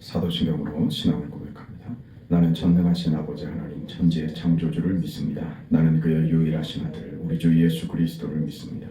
사도신경으로 신앙을 고백합니다. 나는 전능하신 아버지 하나님 천지의 창조주를 믿습니다. 나는 그의 유일하신 아들 우리 주 예수 그리스도를 믿습니다.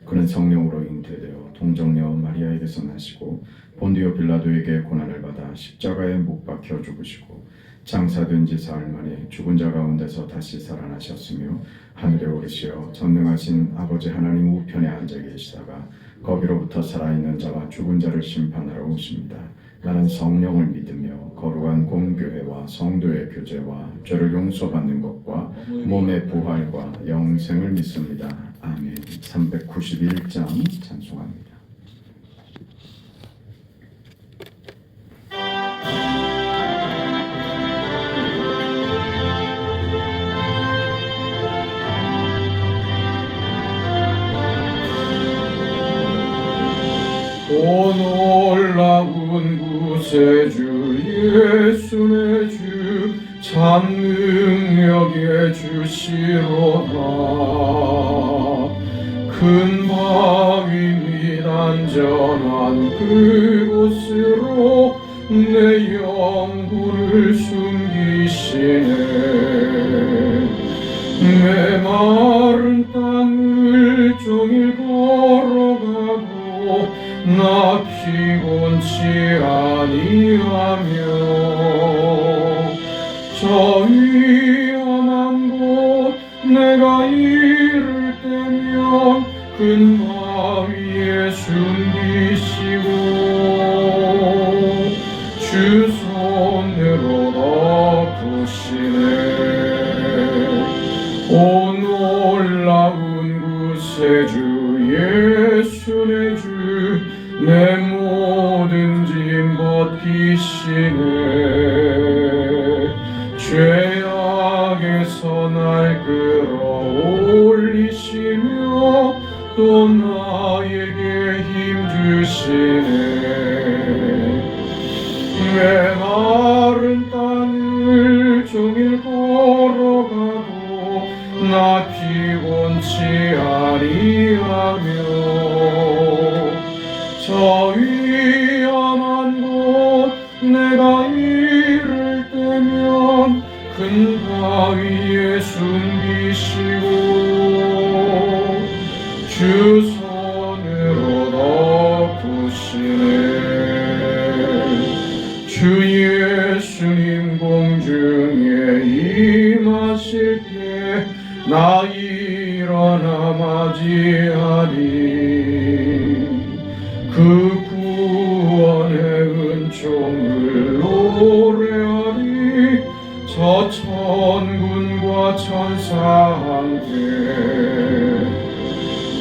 그는 성령으로 잉태되어 동정녀 마리아에게서 나시고 본디오 빌라도에게 고난을 받아 십자가에 못 박혀 죽으시고 장사된 지 사흘 만에 죽은 자 가운데서 다시 살아나셨으며 하늘에 오르시어 전능하신 아버지 하나님 우편에 앉아 계시다가 거기로부터 살아있는 자와 죽은 자를 심판하러 오십니다. 나는 성령을 믿으며 거룩한 공교회와 성도의 교제와 죄를 용서받는 것과 몸의 부활과 영생을 믿습니다. 아멘. 391장 찬송합니다. 오 놀라운 구세주 예수의 주 참 능력의 주시로다. 큰 바위 및 안전한 그곳으로 내 영혼을 숨기시네. 내 마른 땅을 종일 걸어가고 나 피곤치 아니하며 저 위험한 곳 내가 이를 때면 큰 바위에 숨기시고 주 손으로 덮으시네. 오 놀라운 구세주 예수의 주 내 모든 짐 벗기시네. 죄악에서 날 끌어올리시며 또 나에게 힘 주시네. 내 마른 땅을 종일 걸어가도 나 피곤치 아니하며 저 위험한 곳 내가 이를 때면 큰 바위에 숨기시고 주 손으로 덮으시네. 주 예수님 공중에 임하실 때 나 일어나 맞이하리. 그 구원의 은총을 노래하리. 저 천군과 천사 함께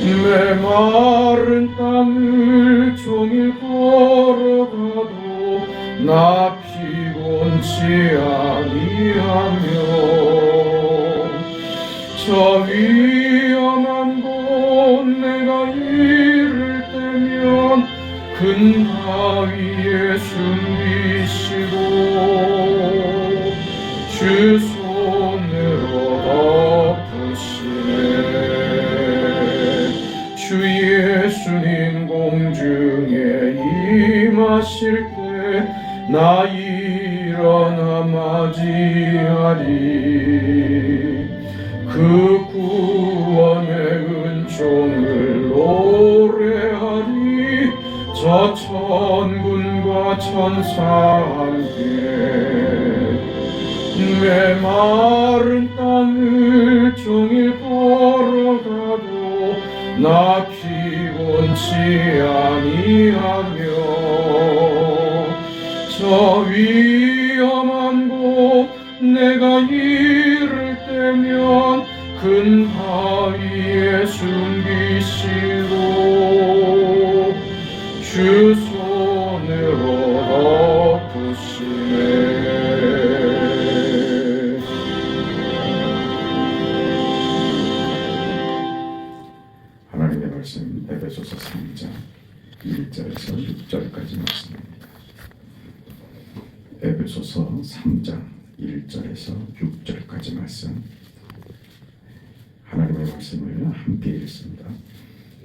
내 마른 땅을 종일 걸어가도 나 피곤치 아니하며 저 위험한 곳 내가 이를 때면 큰 바위에 숨기시고 주 손으로 덮으시네. 주 예수님 공중에 임하실 때 나 일어나 맞이하리. 그 구원의 은총을 노래하리. 저 천군과 천사 함께 내 마른 땅을 종일 걸어가도 나 피곤치 아니하며 저 위험한 곳 내가 이를 때면 큰 바위에 숨기시고 주 손으로 덮으시네. 하나님의 말씀 에베소서 3장 1절에서 6절까지 말씀입니다. 에베소서 3장 1절에서 6절까지 말씀 하나님의 말씀을 함께 읽습니다.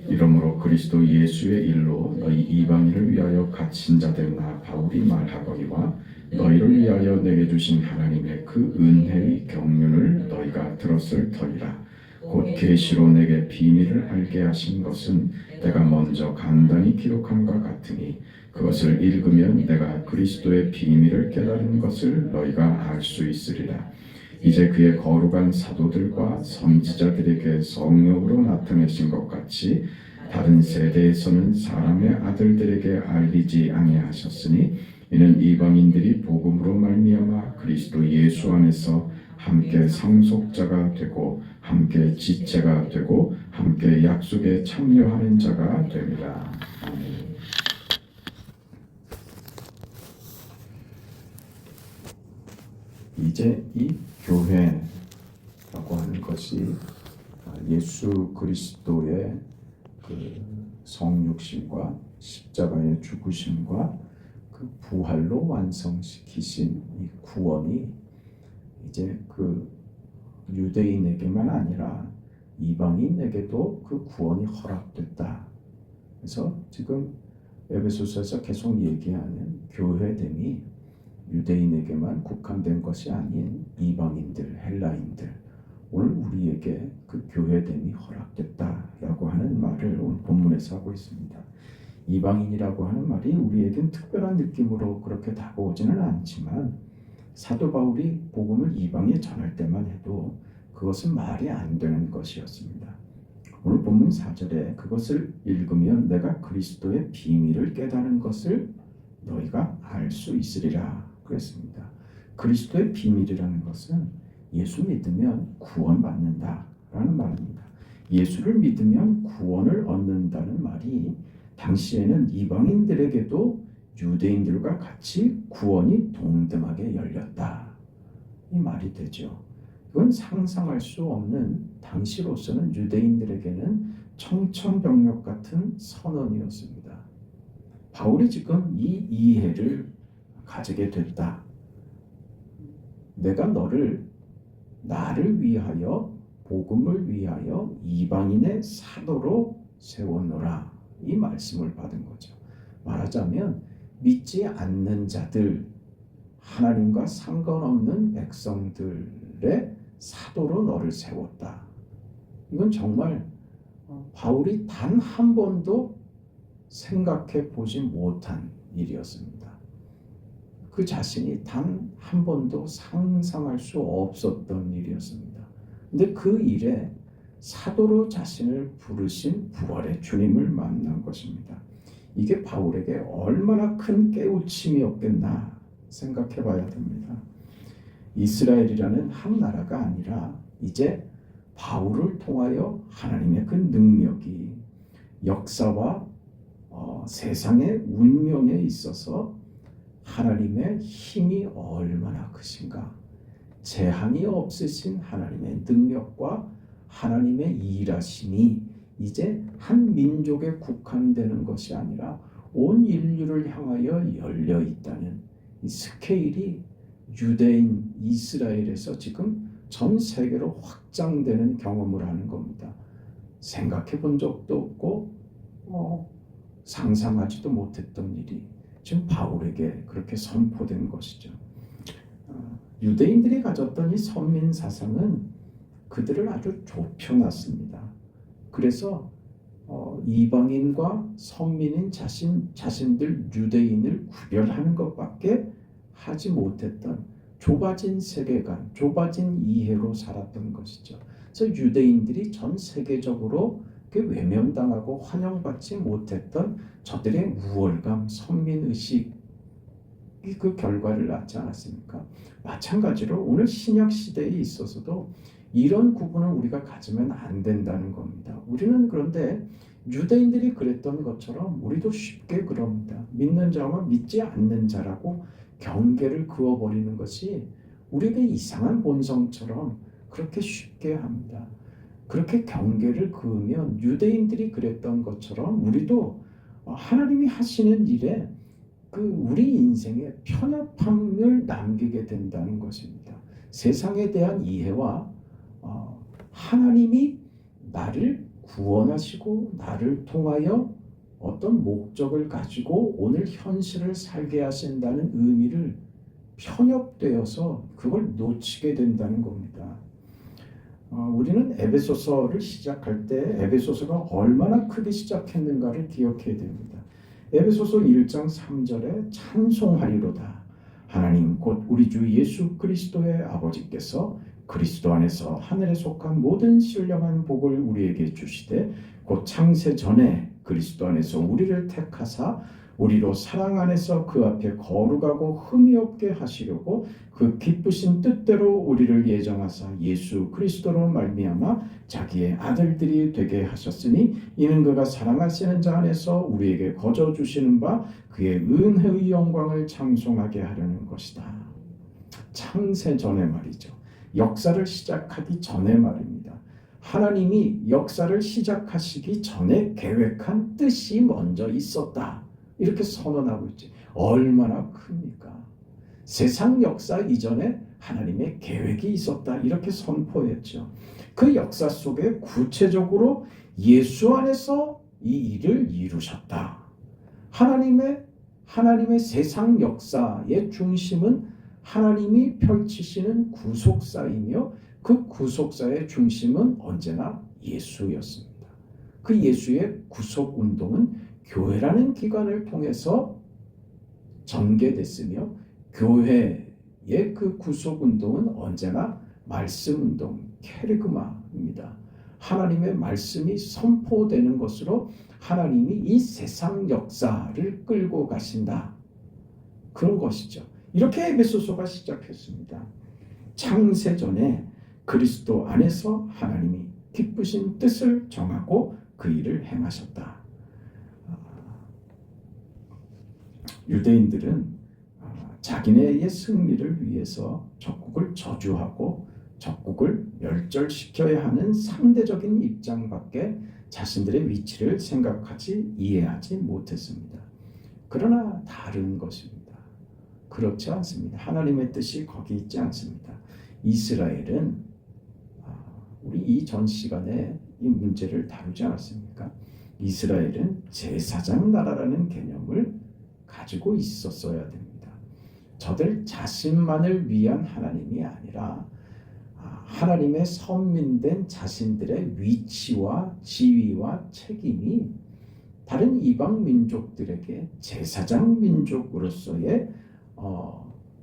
이러므로 그리스도 예수의 일로 너희 이방인을 위하여 갇힌 자들 나 바울이 말하거니와 너희를 위하여 내게 주신 하나님의 그 은혜의 경륜을 너희가 들었을 터이라. 곧 계시로 내게 비밀을 알게 하신 것은 내가 먼저 간단히 기록함과 같으니 그것을 읽으면 내가 그리스도의 비밀을 깨달은 것을 너희가 알 수 있으리라. 이제 그의 거룩한 사도들과 선지자들에게 성령으로 나타내신 것 같이 다른 세대에서는 사람의 아들들에게 알리지 아니하셨으니 이는 이방인들이 복음으로 말미암아 그리스도 예수 안에서 함께 상속자가 되고 함께 지체가 되고 함께 약속에 참여하는 자가 됩니다. 아멘. 이제 이 교회라고 하는 것이 예수 그리스도의 그 성육신과 십자가의 죽으심과 그 부활로 완성시키신 이 구원이 이제 그 유대인에게만 아니라 이방인에게도 그 구원이 허락됐다. 그래서 지금 에베소서에서 계속 얘기하는 교회됨이 유대인에게만 국한된 것이 아닌 이방인들, 헬라인들, 오늘 우리에게 그 교회됨이 허락됐다라고 하는 말을 오늘 본문에서 하고 있습니다. 이방인이라고 하는 말이 우리에겐 특별한 느낌으로 그렇게 다가오지는 않지만 사도 바울이 복음을 이방에 전할 때만 해도 그것은 말이 안 되는 것이었습니다. 오늘 본문 4절에 그것을 읽으면 내가 그리스도의 비밀을 깨달은 것을 너희가 알 수 있으리라 그랬습니다. 그리스도의 비밀이라는 것은 예수 믿으면 구원받는다라는 말입니다. 예수를 믿으면 구원을 얻는다는 말이 당시에는 이방인들에게도 유대인들과 같이 구원이 동등하게 열렸다. 이 말이 되죠. 이건 상상할 수 없는 당시로서는 유대인들에게는 청천벽력 같은 선언이었습니다. 바울이 지금 이 이해를 가지게 됐다. 내가 나를 위하여 복음을 위하여 이방인의 사도로 세워놓으라. 이 말씀을 받은 거죠. 말하자면 믿지 않는 자들, 하나님과 상관없는 백성들의 사도로 너를 세웠다. 이건 정말 바울이 단 한 번도 생각해 보지 못한 일이었습니다. 그 자신이 단 한 번도 상상할 수 없었던 일이었습니다. 근데 그 일에 사도로 자신을 부르신 부활의 주님을 만난 것입니다. 이게 바울에게 얼마나 큰 깨우침이었겠나 생각해 봐야 됩니다. 이스라엘이라는 한 나라가 아니라 이제 바울을 통하여 하나님의 그 능력이 역사와 세상의 운명에 있어서 하나님의 힘이 얼마나 크신가, 제한이 없으신 하나님의 능력과 하나님의 일하심이 이제 한 민족에 국한되는 것이 아니라 온 인류를 향하여 열려 있다는 이 스케일이 유대인 이스라엘에서 지금 전 세계로 확장되는 경험을 하는 겁니다. 생각해 본 적도 없고 상상하지도 못했던 일이 지금 바울에게 그렇게 선포된 것이죠. 유대인들이 가졌던 이 선민 사상은 그들을 아주 좁혀놨습니다. 그래서 이방인과 선민인 자신들 유대인을 구별하는 것밖에 하지 못했던 좁아진 세계관, 좁아진 이해로 살았던 것이죠. 그래서 유대인들이 전 세계적으로 외면당하고 환영받지 못했던 저들의 우월감, 선민의식이 그 결과를 낳지 않았습니까? 마찬가지로 오늘 신약 시대에 있어서도 이런 구분을 우리가 가지면 안 된다는 겁니다. 우리는 그런데 유대인들이 그랬던 것처럼 우리도 쉽게 그럽니다. 믿는 자와 믿지 않는 자라고 경계를 그어버리는 것이 우리에게 이상한 본성처럼 그렇게 쉽게 합니다. 그렇게 경계를 그으면 유대인들이 그랬던 것처럼 우리도 하나님이 하시는 일에 우리 인생에 편협함을 남기게 된다는 것입니다. 세상에 대한 이해와 하나님이 나를 구원하시고 나를 통하여 어떤 목적을 가지고 오늘 현실을 살게 하신다는 의미를 편협되어서 그걸 놓치게 된다는 겁니다. 우리는 에베소서를 시작할 때 에베소서가 얼마나 크게 시작했는가를 기억해야 됩니다. 에베소서 1장 3절에 찬송하리로다. 하나님 곧 우리 주 예수 그리스도의 아버지께서 그리스도 안에서 하늘에 속한 모든 신령한 복을 우리에게 주시되 곧 창세 전에 그리스도 안에서 우리를 택하사 우리로 사랑 안에서 그 앞에 거룩하고 흠이 없게 하시려고 그 기쁘신 뜻대로 우리를 예정하사 예수 그리스도로 말미암아 자기의 아들들이 되게 하셨으니 이는 그가 사랑하시는 자 안에서 우리에게 거저 주시는 바 그의 은혜의 영광을 찬송하게 하려는 것이다. 창세 전의 말이죠. 역사를 시작하기 전의 말입니다. 하나님이 역사를 시작하시기 전에 계획한 뜻이 먼저 있었다. 이렇게 선언하고 있지. 얼마나 큽니까? 세상 역사 이전에 하나님의 계획이 있었다. 이렇게 선포했죠. 그 역사 속에 구체적으로 예수 안에서 이 일을 이루셨다. 하나님의 세상 역사의 중심은 하나님이 펼치시는 구속사이며 그 구속사의 중심은 언제나 예수였습니다. 그 예수의 구속운동은 교회라는 기관을 통해서 전개됐으며 교회의 그 구속운동은 언제나 말씀운동, 케르그마입니다. 하나님의 말씀이 선포되는 것으로 하나님이 이 세상 역사를 끌고 가신다. 그런 것이죠. 이렇게 에베소서가 시작했습니다. 창세 전에 그리스도 안에서 하나님이 기쁘신 뜻을 정하고 그 일을 행하셨다. 유대인들은 자기네의 승리를 위해서 적국을 저주하고 적국을 멸절시켜야 하는 상대적인 입장밖에 자신들의 위치를 생각하지 이해하지 못했습니다. 그러나 다른 것입니다. 그렇지 않습니다. 하나님의 뜻이 거기 있지 않습니다. 이스라엘은 우리 이전 시간에 이 문제를 다루지 않았습니까? 이스라엘은 제사장 나라라는 개념을 가지고 있었어야 됩니다. 저들 자신만을 위한 하나님이 아니라 하나님의 선민된 자신들의 위치와 지위와 책임이 다른 이방 민족들에게 제사장 민족으로서의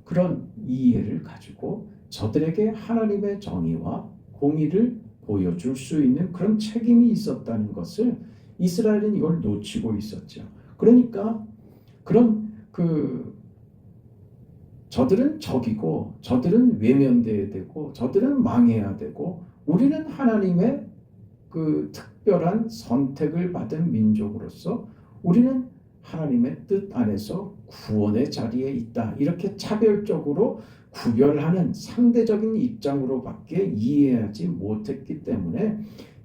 그런 이해를 가지고 저들에게 하나님의 정의와 공의를 보여줄 수 있는 그런 책임이 있었다는 것을 이스라엘은 이걸 놓치고 있었죠. 그러니까 저들은 적이고 저들은 외면돼야 되고 저들은 망해야 되고 우리는 하나님의 그 특별한 선택을 받은 민족으로서 우리는 하나님의 뜻 안에서 구원의 자리에 있다. 이렇게 차별적으로 구별하는 상대적인 입장으로밖에 이해하지 못했기 때문에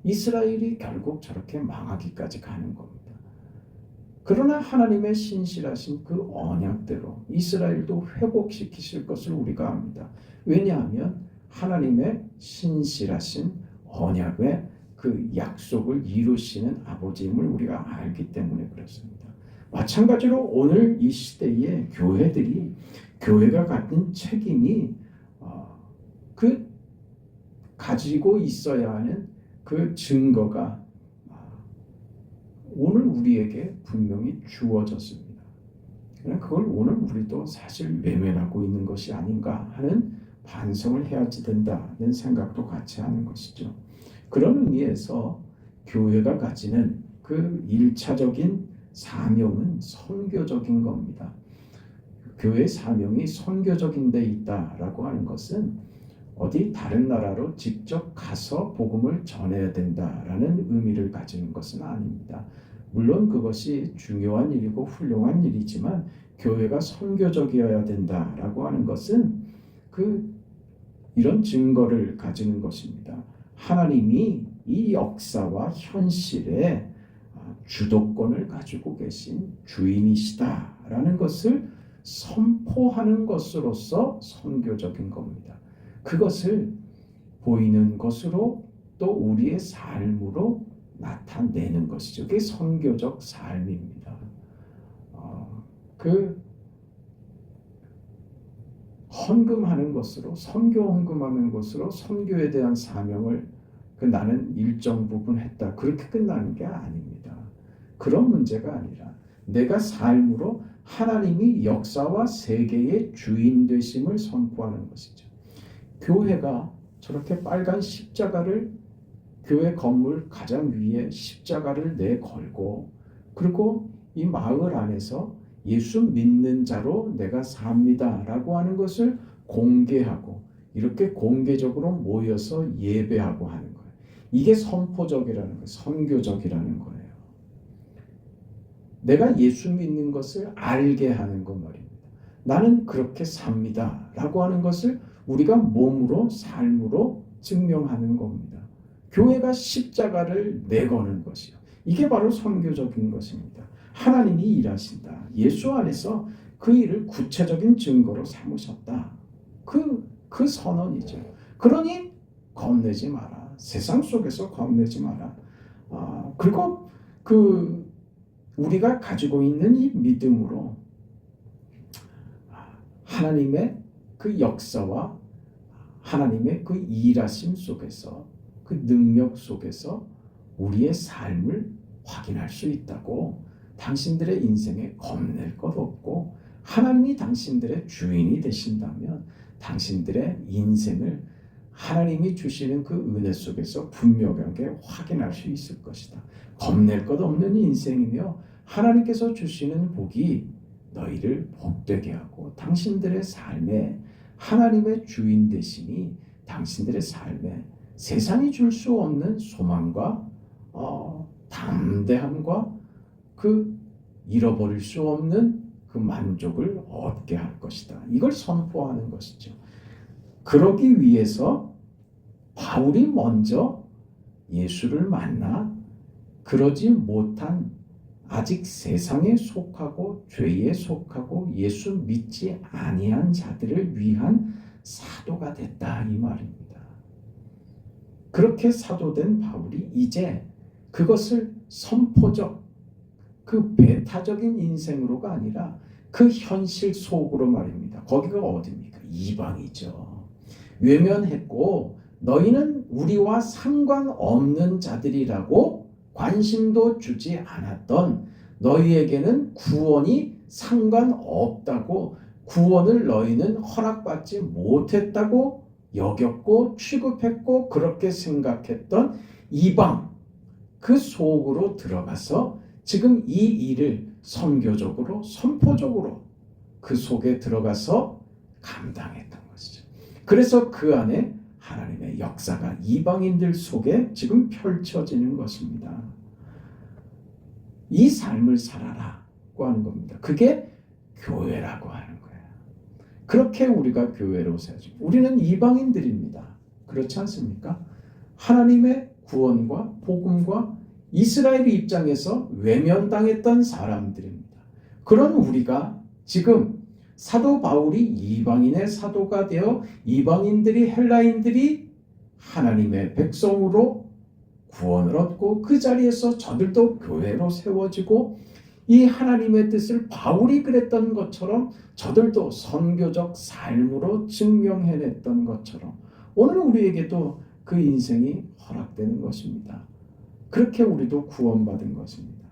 이스라엘이 결국 저렇게 망하기까지 가는 겁니다. 그러나 하나님의 신실하신 그 언약대로 이스라엘도 회복시키실 것을 우리가 압니다. 왜냐하면 하나님의 신실하신 언약의 그 약속을 이루시는 아버지임을 우리가 알기 때문에 그렇습니다. 마찬가지로 오늘 이 시대의 교회가 갖는 책임이 그 가지고 있어야 하는 그 증거가 오늘 우리에게 분명히 주어졌습니다. 그러나 그걸 오늘 우리도 사실 외면하고 있는 것이 아닌가 하는 반성을 해야지 된다는 생각도 같이 하는 것이죠. 그런 의미에서 교회가 가지는 그 1차적인 사명은 선교적인 겁니다. 교회의 사명이 선교적인 데 있다라고 하는 것은 어디 다른 나라로 직접 가서 복음을 전해야 된다라는 의미를 가지는 것은 아닙니다. 물론 그것이 중요한 일이고 훌륭한 일이지만 교회가 선교적이어야 된다라고 하는 것은 이런 증거를 가지는 것입니다. 하나님이 이 역사와 현실에 주도권을 가지고 계신 주인이시다라는 것을 선포하는 것으로서 선교적인 겁니다. 그것을 보이는 것으로 또 우리의 삶으로 나타내는 것이죠. 그게 선교적 삶입니다. 그 헌금하는 것으로, 선교 헌금하는 것으로 선교에 대한 사명을 나는 일정 부분 했다, 그렇게 끝나는 게 아닙니다. 그런 문제가 아니라 내가 삶으로 하나님이 역사와 세계의 주인 되심을 선포하는 것이죠. 교회가 저렇게 빨간 십자가를, 교회 건물 가장 위에 십자가를 내걸고, 그리고 이 마을 안에서 예수 믿는 자로 내가 삽니다 라고 하는 것을 공개하고, 이렇게 공개적으로 모여서 예배하고 하는 거예요. 이게 선포적이라는 거예요. 선교적이라는 거예요. 내가 예수 믿는 것을 알게 하는 것 말입니다. 나는 그렇게 삽니다 라고 하는 것을 우리가 몸으로, 삶으로 증명하는 겁니다. 교회가 십자가를 내거는 것이요, 이게 바로 선교적인 것입니다. 하나님이 일하신다, 예수 안에서 그 일을 구체적인 증거로 삼으셨다, 그 선언이죠. 그러니 겁내지 마라. 세상 속에서 겁내지 마라. 그리고 우리가 가지고 있는 이 믿음으로 하나님의 그 역사와 하나님의 그 일하심 속에서, 그 능력 속에서 우리의 삶을 확인할 수 있다고, 당신들의 인생에 겁낼 것 없고, 하나님이 당신들의 주인이 되신다면 당신들의 인생을 하나님이 주시는 그 은혜 속에서 분명하게 확인할 수 있을 것이다. 겁낼 것 없는 인생이며 하나님께서 주시는 복이 너희를 복되게 하고, 당신들의 삶에 하나님의 주인 되심이 당신들의 삶에 세상이 줄 수 없는 소망과 담대함과 그 잃어버릴 수 없는 그 만족을 얻게 할 것이다. 이걸 선포하는 것이죠. 그러기 위해서 바울이 먼저 예수를 만나 그러지 못한, 아직 세상에 속하고 죄에 속하고 예수 믿지 아니한 자들을 위한 사도가 됐다, 이 말입니다. 그렇게 사도된 바울이 이제 그것을 선포적, 그 배타적인 인생으로가 아니라 그 현실 속으로 말입니다. 거기가 어디입니까? 이방이죠. 외면했고 너희는 우리와 상관없는 자들이라고 관심도 주지 않았던, 너희에게는 구원이 상관없다고, 구원을 너희는 허락받지 못했다고 여겼고 취급했고 그렇게 생각했던 이방, 그 속으로 들어가서 지금 이 일을 선교적으로, 선포적으로 그 속에 들어가서 감당했던 것이죠. 그래서 그 안에 하나님의 역사가 이방인들 속에 지금 펼쳐지는 것입니다. 이 삶을 살아라고 하는 겁니다. 그게 교회라고 하는 거예요. 그렇게 우리가 교회로 세워져. 우리는 이방인들입니다. 그렇지 않습니까? 하나님의 구원과 복음과 이스라엘 입장에서 외면당했던 사람들입니다. 그런 우리가 지금 사도 바울이 이방인의 사도가 되어 이방인들이, 헬라인들이 하나님의 백성으로 구원을 얻고 그 자리에서 저들도 교회로 세워지고, 이 하나님의 뜻을 바울이 그랬던 것처럼 저들도 선교적 삶으로 증명해냈던 것처럼 오늘 우리에게도 그 인생이 허락되는 것입니다. 그렇게 우리도 구원받은 것입니다.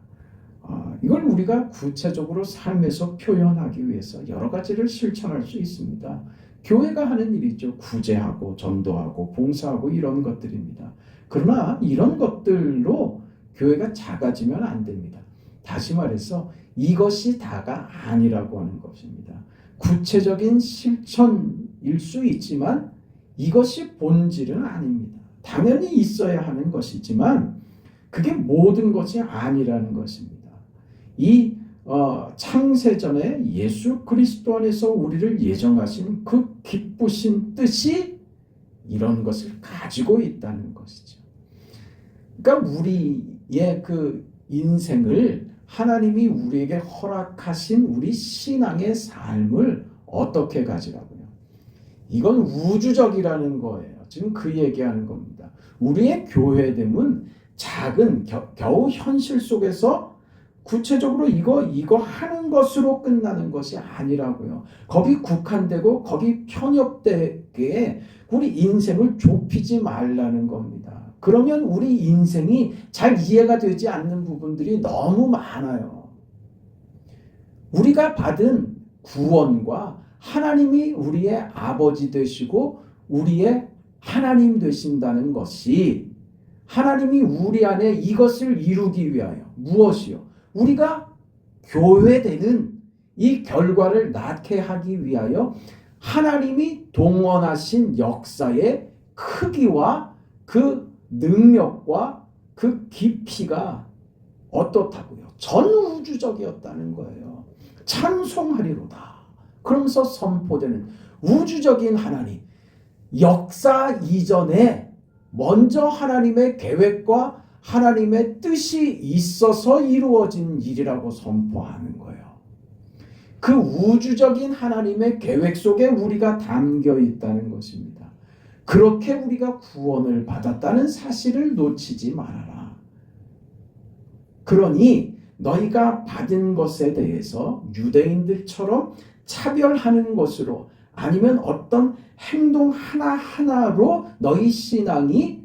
이걸 우리가 구체적으로 삶에서 표현하기 위해서 여러 가지를 실천할 수 있습니다. 교회가 하는 일이죠. 구제하고 전도하고 봉사하고 이런 것들입니다. 그러나 이런 것들로 교회가 작아지면 안 됩니다. 다시 말해서 이것이 다가 아니라고 하는 것입니다. 구체적인 실천일 수 있지만 이것이 본질은 아닙니다. 당연히 있어야 하는 것이지만 그게 모든 것이 아니라는 것입니다. 이 창세전에 예수 그리스도 안에서 우리를 예정하신 그 기쁘신 뜻이 이런 것을 가지고 있다는 것이죠. 그러니까 우리의 그 인생을 하나님이 우리에게 허락하신 우리 신앙의 삶을 어떻게 가지라고요? 이건 우주적이라는 거예요. 지금 그 얘기하는 겁니다. 우리의 교회됨은 작은 겨우 현실 속에서 구체적으로 이거 하는 것으로 끝나는 것이 아니라고요. 거기 국한되고 거기 편협되게 우리 인생을 좁히지 말라는 겁니다. 그러면 우리 인생이 잘 이해가 되지 않는 부분들이 너무 많아요. 우리가 받은 구원과 하나님이 우리의 아버지 되시고 우리의 하나님 되신다는 것이 하나님이 우리 안에 이것을 이루기 위하여 무엇이요? 우리가 교회되는 이 결과를 낳게 하기 위하여 하나님이 동원하신 역사의 크기와 그 능력과 그 깊이가 어떻다고요? 전우주적이었다는 거예요. 찬송하리로다. 그러면서 선포되는 우주적인 하나님, 역사 이전에 먼저 하나님의 계획과 하나님의 뜻이 있어서 이루어진 일이라고 선포하는 거예요. 그 우주적인 하나님의 계획 속에 우리가 담겨 있다는 것입니다. 그렇게 우리가 구원을 받았다는 사실을 놓치지 말아라. 그러니 너희가 받은 것에 대해서 유대인들처럼 차별하는 것으로 아니면 어떤 행동 하나하나로 너희 신앙이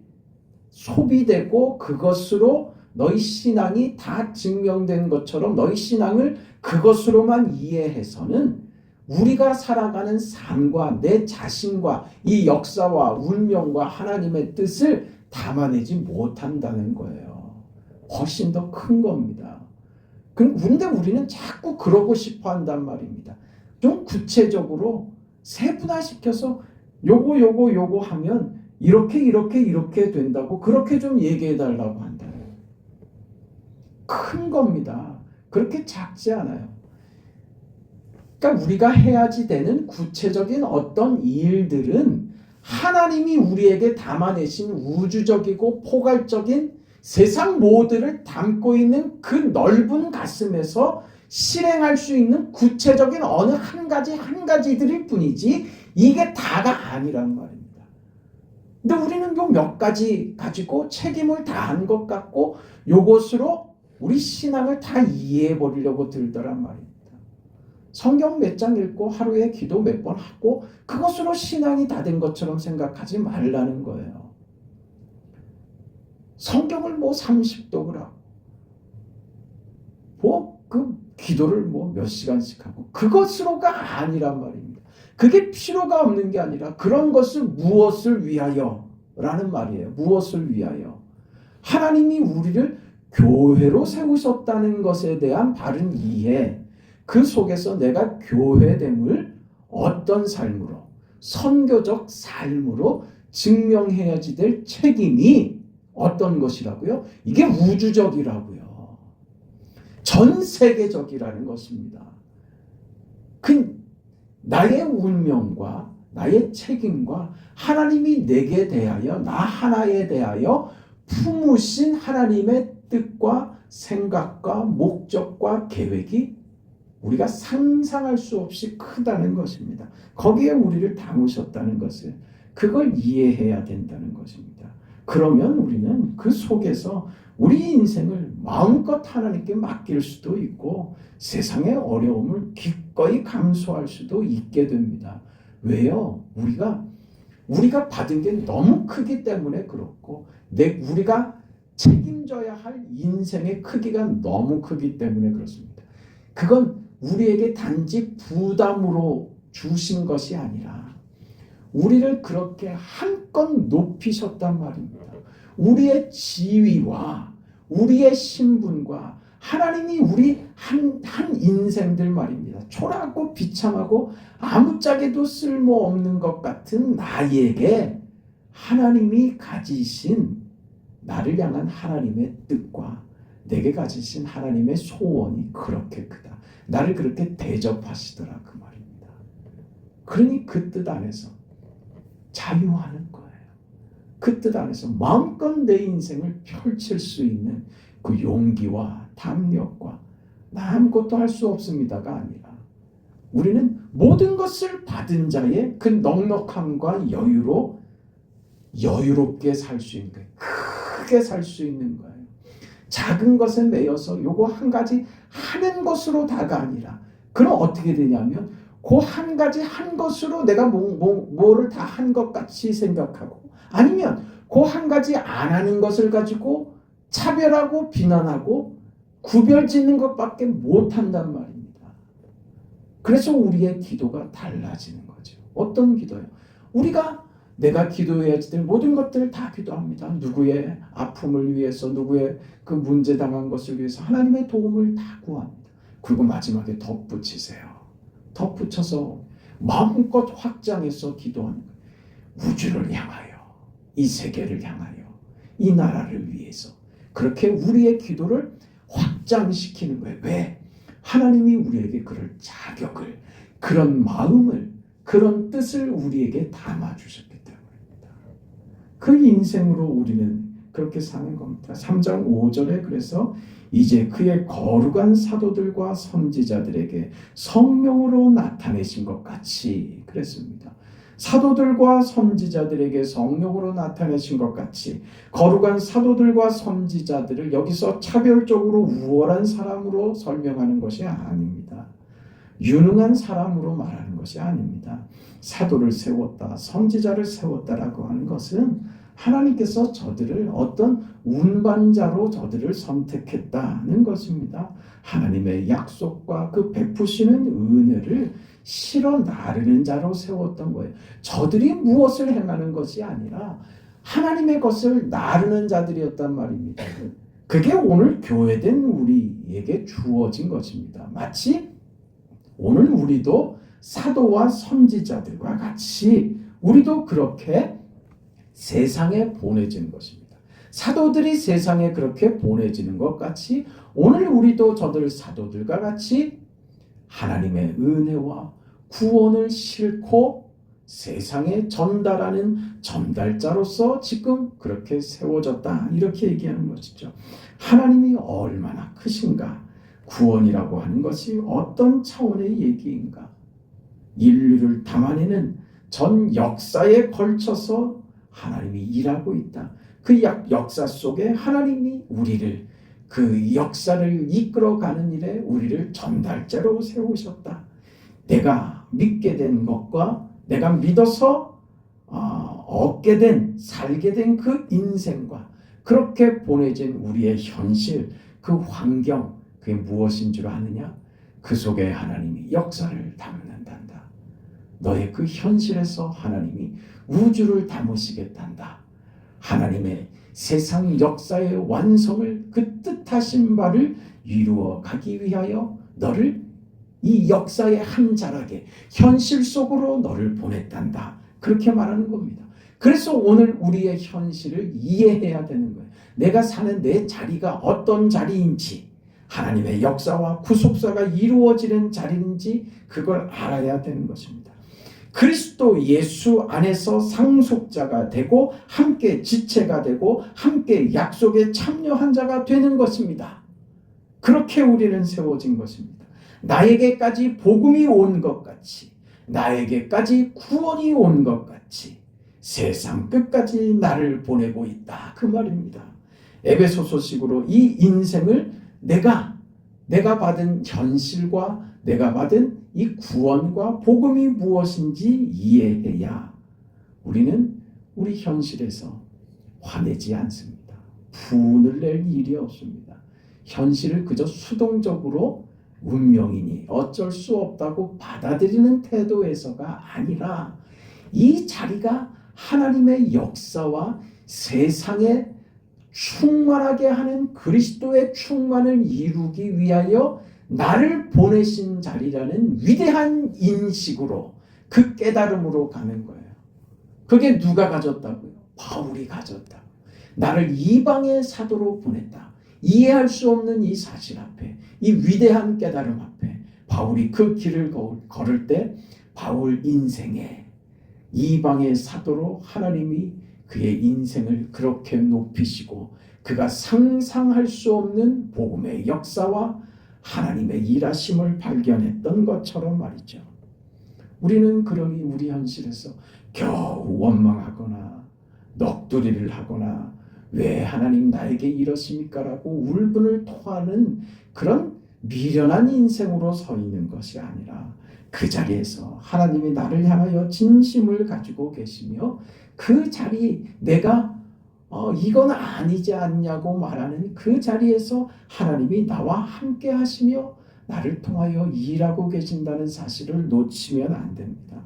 소비되고 그것으로 너희 신앙이 다 증명된 것처럼 너희 신앙을 그것으로만 이해해서는 우리가 살아가는 삶과 내 자신과 이 역사와 운명과 하나님의 뜻을 담아내지 못한다는 거예요. 훨씬 더 큰 겁니다. 그런데 우리는 자꾸 그러고 싶어 한단 말입니다. 좀 구체적으로 세분화시켜서 요거 하면 이렇게 된다고 그렇게 좀 얘기해 달라고 한다. 큰 겁니다. 그렇게 작지 않아요. 그러니까 우리가 해야지 되는 구체적인 어떤 일들은 하나님이 우리에게 담아내신 우주적이고 포괄적인 세상 모두를 담고 있는 그 넓은 가슴에서 실행할 수 있는 구체적인 어느 한 가지들일 뿐이지 이게 다가 아니란 말입니다. 근데 우리는 요 몇 가지 가지고 책임을 다한 것 같고 요것으로 우리 신앙을 다 이해해 버리려고 들더란 말입니다. 성경 몇 장 읽고 하루에 기도 몇 번 하고 그것으로 신앙이 다 된 것처럼 생각하지 말라는 거예요. 성경을 30독을 하고 기도를 몇 시간씩 하고 그것으로가 아니란 말입니다. 그게 필요가 없는 게 아니라 그런 것을 무엇을 위하여 라는 말이에요. 무엇을 위하여. 하나님이 우리를 교회로 세우셨다는 것에 대한 바른 이해, 그 속에서 내가 교회됨을 어떤 삶으로, 선교적 삶으로 증명해야지 될 책임이 어떤 것이라고요? 이게 우주적이라고요. 전 세계적이라는 것입니다. 나의 운명과 나의 책임과 하나님이 내게 대하여 나 하나에 대하여 품으신 하나님의 뜻과 생각과 목적과 계획이 우리가 상상할 수 없이 크다는 것입니다. 거기에 우리를 담으셨다는 것을 그걸 이해해야 된다는 것입니다. 그러면 우리는 그 속에서 우리 인생을 마음껏 하나님께 맡길 수도 있고 세상의 어려움을 기꺼이 감수할 수도 있게 됩니다. 왜요? 우리가 받은 게 너무 크기 때문에 그렇고 우리가 책임져야 할 인생의 크기가 너무 크기 때문에 그렇습니다. 그건 우리에게 단지 부담으로 주신 것이 아니라 우리를 그렇게 한껏 높이셨단 말입니다. 우리의 지위와 우리의 신분과 하나님이 우리 한 인생들 말입니다. 초라하고 비참하고 아무짝에도 쓸모없는 것 같은 나에게 하나님이 가지신 나를 향한 하나님의 뜻과 내게 가지신 하나님의 소원이 그렇게 크다. 나를 그렇게 대접하시더라 그 말입니다. 그러니 그 뜻 안에서 자유하는 거예요. 그 뜻 안에서 마음껏 내 인생을 펼칠 수 있는 그 용기와 담력과 나 아무것도 할 수 없습니다가 아니라 우리는 모든 것을 받은 자의 그 넉넉함과 여유롭게 살 수 있는 거예요. 크게 살 수 있는 거예요. 작은 것에 매여서 요거 한 가지 하는 것으로 다가 아니라, 그럼 어떻게 되냐면 그 한 가지 한 것으로 내가 뭐를 다 한 것 같이 생각하고, 아니면 그 한 가지 안 하는 것을 가지고 차별하고 비난하고 구별짓는 것밖에 못한단 말입니다. 그래서 우리의 기도가 달라지는 거죠. 어떤 기도요? 내가 기도해야지 될 모든 것들을 다 기도합니다. 누구의 아픔을 위해서, 누구의 그 문제 당한 것을 위해서 하나님의 도움을 다 구합니다. 그리고 마지막에 덧붙이세요. 덧붙여서 마음껏 확장해서 기도하는 거예요. 우주를 향하여, 이 세계를 향하여, 이 나라를 위해서. 그렇게 우리의 기도를 확장시키는 거예요. 왜? 하나님이 우리에게 그럴 자격을, 그런 마음을, 그런 뜻을 우리에게 담아주셨기 때문입니다. 그 인생으로 우리는 그렇게 사는 겁니다. 3장 5절에 그래서 이제 그의 거룩한 사도들과 선지자들에게 성령으로 나타내신 것 같이 그랬습니다. 사도들과 선지자들에게 성령으로 나타내신 것 같이, 거룩한 사도들과 선지자들을 여기서 차별적으로 우월한 사람으로 설명하는 것이 아닙니다. 유능한 사람으로 말하는 것이 아닙니다. 사도를 세웠다, 선지자를 세웠다라고 하는 것은 하나님께서 저들을 어떤 운반자로 저들을 선택했다는 것입니다. 하나님의 약속과 그 베푸시는 은혜를 실어 나르는 자로 세웠던 거예요. 저들이 무엇을 행하는 것이 아니라 하나님의 것을 나르는 자들이었단 말입니다. 그게 오늘 교회된 우리에게 주어진 것입니다. 마치 오늘 우리도 사도와 선지자들과 같이 우리도 그렇게 세상에 보내지는 것입니다. 사도들이 세상에 그렇게 보내지는 것 같이 오늘 우리도 저들 사도들과 같이 하나님의 은혜와 구원을 싣고 세상에 전달하는 전달자로서 지금 그렇게 세워졌다, 이렇게 얘기하는 것이죠. 하나님이 얼마나 크신가, 구원이라고 하는 것이 어떤 차원의 얘기인가, 인류를 담아내는 전 역사에 걸쳐서 하나님이 일하고 있다. 그 역사 속에 하나님이 우리를, 그 역사를 이끌어가는 일에 우리를 전달자로 세우셨다. 내가 믿게 된 것과 내가 믿어서 얻게 된, 살게 된 그 인생과 그렇게 보내진 우리의 현실, 그 환경, 그게 무엇인 줄 아느냐? 그 속에 하나님이 역사를 담는단다. 너의 그 현실에서 하나님이 우주를 담으시겠단다. 하나님의 세상 역사의 완성을, 그 뜻하신 바를 이루어 가기 위하여 너를 이 역사의 한 자락에, 현실 속으로 너를 보냈단다. 그렇게 말하는 겁니다. 그래서 오늘 우리의 현실을 이해해야 되는 거예요. 내가 사는 내 자리가 어떤 자리인지, 하나님의 역사와 구속사가 이루어지는 자리인지 그걸 알아야 되는 것입니다. 그리스도 예수 안에서 상속자가 되고 함께 지체가 되고 함께 약속에 참여한 자가 되는 것입니다. 그렇게 우리는 세워진 것입니다. 나에게까지 복음이 온 것 같이, 나에게까지 구원이 온 것 같이 세상 끝까지 나를 보내고 있다, 그 말입니다. 에베소서식으로 이 인생을 내가 받은 현실과 내가 받은 이 구원과 복음이 무엇인지 이해해야 우리는 우리 현실에서 화내지 않습니다. 분을 낼 일이 없습니다. 현실을 그저 수동적으로 운명이니 어쩔 수 없다고 받아들이는 태도에서가 아니라 이 자리가 하나님의 역사와 세상에 충만하게 하는 그리스도의 충만을 이루기 위하여 나를 보내신 자리라는 위대한 인식으로, 그 깨달음으로 가는 거예요. 그게 누가 가졌다고요? 바울이 가졌다. 나를 이방의 사도로 보냈다. 이해할 수 없는 이 사실 앞에, 이 위대한 깨달음 앞에 바울이 그 길을 걸을 때 바울 인생에 이방의 사도로 하나님이 그의 인생을 그렇게 높이시고 그가 상상할 수 없는 복음의 역사와 하나님의 일하심을 발견했던 것처럼 말이죠. 우리는 그러니 우리 현실에서 겨우 원망하거나 넋두리를 하거나 왜 하나님 나에게 이러십니까? 라고 울분을 토하는 그런 미련한 인생으로 서 있는 것이 아니라 그 자리에서 하나님이 나를 향하여 진심을 가지고 계시며 그 자리 내가 이건 아니지 않냐고 말하는 그 자리에서 하나님이 나와 함께 하시며 나를 통하여 일하고 계신다는 사실을 놓치면 안 됩니다.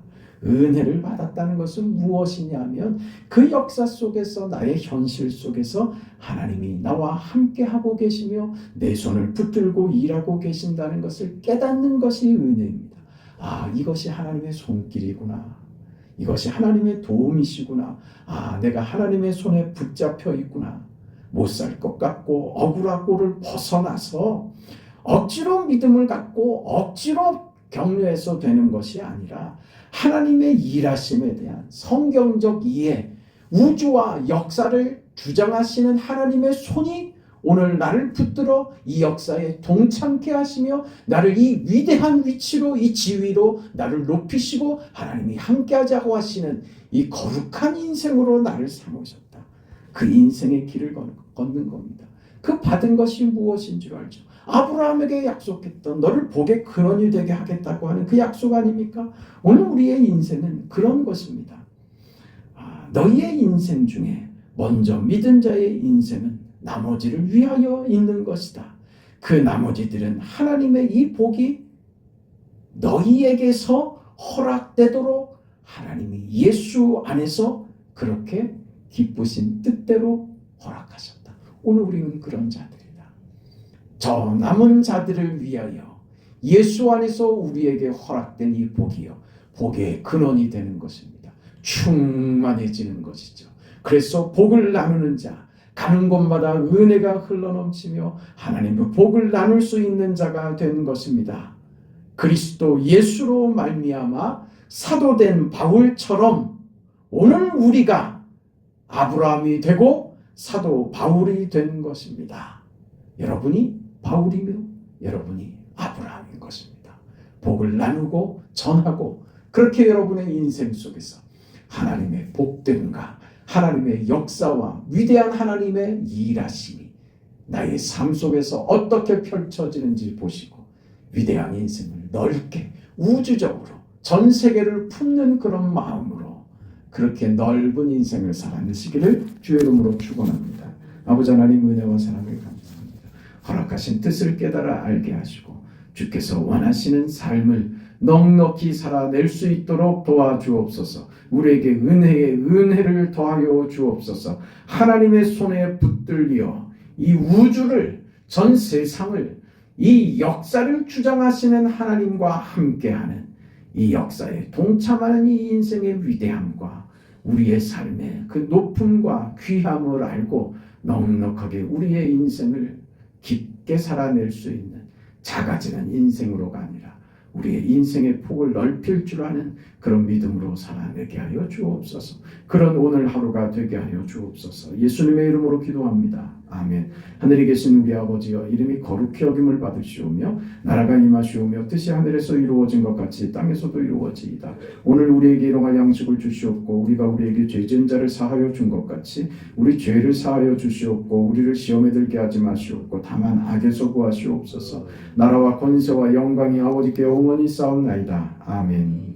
은혜를 받았다는 것은 무엇이냐면 그 역사 속에서 나의 현실 속에서 하나님이 나와 함께 하고 계시며 내 손을 붙들고 일하고 계신다는 것을 깨닫는 것이 은혜입니다. 아, 이것이 하나님의 손길이구나. 이것이 하나님의 도움이시구나. 아, 내가 하나님의 손에 붙잡혀 있구나. 못 살 것 같고 억울하고를 벗어나서 억지로 믿음을 갖고 억지로 격려해서 되는 것이 아니라 하나님의 일하심에 대한 성경적 이해, 우주와 역사를 주장하시는 하나님의 손이 오늘 나를 붙들어 이 역사에 동참케 하시며 나를 이 위대한 위치로, 이 지위로 나를 높이시고 하나님이 함께하자고 하시는 이 거룩한 인생으로 나를 삼으셨다. 그 인생의 길을 걷는 겁니다. 그 받은 것이 무엇인 줄 알죠? 아브라함에게 약속했던 너를 복의 근원이 되게 하겠다고 하는 그 약속 아닙니까? 오늘 우리의 인생은 그런 것입니다. 너희의 인생 중에 먼저 믿은 자의 인생은 나머지를 위하여 있는 것이다. 그 나머지들은 하나님의 이 복이 너희에게서 허락되도록 하나님이 예수 안에서 그렇게 기쁘신 뜻대로 허락하셨다. 오늘 우리는 그런 자들이다. 저 남은 자들을 위하여 예수 안에서 우리에게 허락된 이 복이요, 복의 근원이 되는 것입니다. 충만해지는 것이죠. 그래서 복을 나누는 자, 가는 곳마다 은혜가 흘러넘치며 하나님의 복을 나눌 수 있는 자가 된 것입니다. 그리스도 예수로 말미암아 사도된 바울처럼 오늘 우리가 아브라함이 되고 사도 바울이 된 것입니다. 여러분이 바울이며 여러분이 아브라함인 것입니다. 복을 나누고 전하고 그렇게 여러분의 인생 속에서 하나님의 복됨과 하나님의 역사와 위대한 하나님의 일하심이 나의 삶 속에서 어떻게 펼쳐지는지 보시고 위대한 인생을 넓게 우주적으로 전 세계를 품는 그런 마음으로 그렇게 넓은 인생을 살아내시기를 주의 이름으로 축원합니다. 아버지 하나님 은혜와 사랑을 감사합니다. 허락하신 뜻을 깨달아 알게 하시고 주께서 원하시는 삶을 넉넉히 살아낼 수 있도록 도와주옵소서. 우리에게 은혜에 은혜를 더하여 주옵소서. 하나님의 손에 붙들려 이 우주를, 전 세상을, 이 역사를 주장하시는 하나님과 함께하는 이 역사에 동참하는 이 인생의 위대함과 우리의 삶의 그 높음과 귀함을 알고 넉넉하게 우리의 인생을 깊게 살아낼 수 있는 작아지는 인생으로가 아니라 우리의 인생의 폭을 넓힐 줄 아는 그런 믿음으로 살아내게 하여 주옵소서. 그런 오늘 하루가 되게 하여 주옵소서. 예수님의 이름으로 기도합니다. 아멘. 하늘에 계신 우리 아버지여, 이름이 거룩히 여김을 받으시오며 나라가 임하시오며 뜻이 하늘에서 이루어진 것 같이 땅에서도 이루어지이다. 오늘 우리에게 일용할 양식을 주시옵고 우리가 우리에게 죄진 자를 사하여 준 것 같이 우리 죄를 사하여 주시옵고 우리를 시험에 들게 하지 마시옵고 다만 악에서 구하시옵소서. 나라와 권세와 영광이 아버지께 영원히 싸움나이다. 아멘.